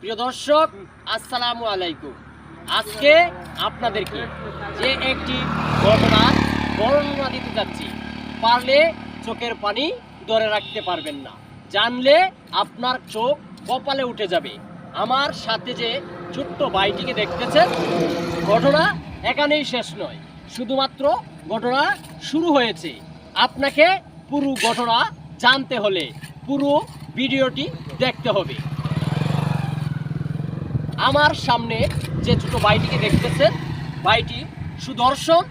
প্রিয় দর্শক, আসসালামু আলাইকুম। আজকে আপনাদেরকে যে একটি ঘটনার বর্ণনা দিতে যাচ্ছি, পারলে চোখের পানি ধরে রাখতে পারবেন না, জানলে আপনার চোখ কপালে উঠে যাবে। আমার সাথে যে ছোট্ট ভাইটিকে দেখতেছেন, ঘটনা এখানেই শেষ নয়, শুধুমাত্র ঘটনা শুরু হয়েছে। আপনাকে পুরো ঘটনা জানতে হলে পুরো ভিডিওটি দেখতে হবে। আমার সামনে যে ছোট ভাইটিকে দেখতেছেন, ভাইটি সুদর্শন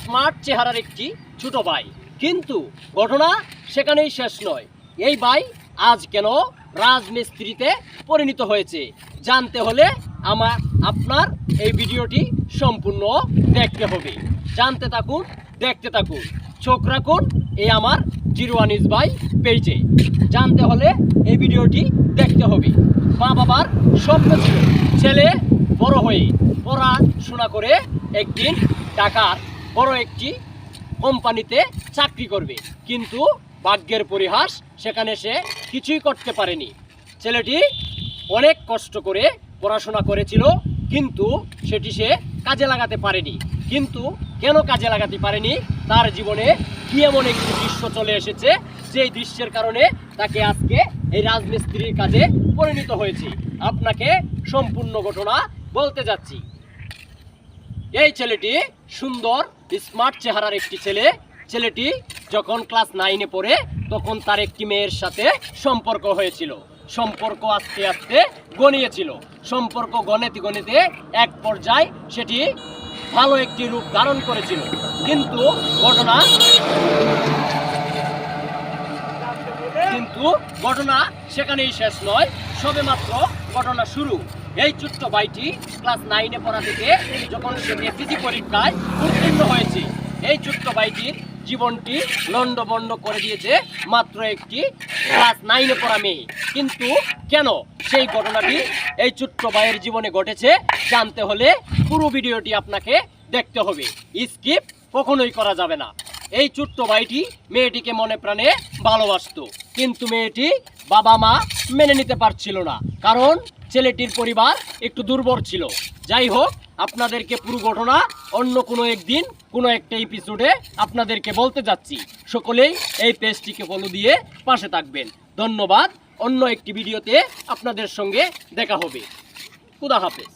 স্মার্ট চেহারার একটি ছোট ভাই, কিন্তু ঘটনা সেখানেই শেষ নয়। এই ভাই আজ কেন রাজমিস্ত্রিতে পরিণত হয়েছে, জানতে হলে আপনার এই ভিডিওটি সম্পূর্ণ দেখতে হবে। জানতে থাকুন, দেখতে থাকুন, চোখ রাখুন এই আমার জিরো আনিস ভাই পেজে। জানতে হলে এই ভিডিওটি দেখতে হবে। মা বাবার স্বপ্ন ছিল ছেলে বড় হয়ে পড়াশোনা করে একদিন ঢাকার বড় একটি কোম্পানিতে চাকরি করবে, কিন্তু ভাগ্যের পরিহাস, সেখানে সে কিছুই করতে পারেনি। ছেলেটি অনেক কষ্ট করে পড়াশোনা করেছিল, কিন্তু সেটি সে কাজে লাগাতে পারেনি। কিন্তু কেন কাজে লাগাতে পারেনি, তার জীবনে কি এমন একটি দৃশ্য চলে এসেছে, যেই দৃশ্যের কারণে তাকে আজকে এই রাজমিস্ত্রির কাজে পরিণত হয়েছে। আপনাকে সম্পূর্ণ ঘটনা বলতে যাচ্ছি। এই ছেলেটি সুন্দর স্মার্ট চেহারার একটি ছেলে। ছেলেটি যখন ক্লাস 9-এ পড়ে, তখন তার একটি মেয়ের সাথে সম্পর্ক হয়েছিল। সম্পর্ক আস্তে আস্তে গনিয়েছিল। সম্পর্ক গণিতে গণিতে এক পর্যায়ে সেটি ভালো একটি রূপ ধারণ করেছিল। কিন্তু ঘটনা সেখানেই শেষ নয়, সবেমাত্র ঘটনা শুরু। এই ছোট্ট ভাইটি ক্লাস 9-এ পড়া থেকে যখন সে এসএসসি পরীক্ষায় উত্তীর্ণ হয়েছে, এই ছোট্ট ভাইটির জীবনটি লন্ডভন্ড করে দিয়েছে মাত্র একটি ক্লাস 9-এ পড়া মেয়ে। কিন্তু কেন সেই ঘটনাটি এই ছোট্ট ভাইয়ের জীবনে ঘটেছে, জানতে হলে পুরো ভিডিওটি আপনাকে দেখতে হবে। স্কিপ কখনোই করা যাবে না। এই ছোট্ট ভাইটি মেয়েটিকে মনে প্রাণে ভালোবাসতো, কিন্তু মেয়েটি বাবা মা মেনে নিতে পারছিল না, কারণ ছেলেটির পরিবার একটু দুর্বল ছিল। যাই হোক, আপনাদেরকে পুরো ঘটনা অন্য কোনো একদিন কোনো একটা এপিসোডে আপনাদেরকে বলতে যাচ্ছি। সকলেই এই পেজটিকে ফলো দিয়ে পাশে থাকবেন। ধন্যবাদ। অন্য একটি ভিডিওতে আপনাদের সঙ্গে দেখা হবে। খুদা হাফেজ।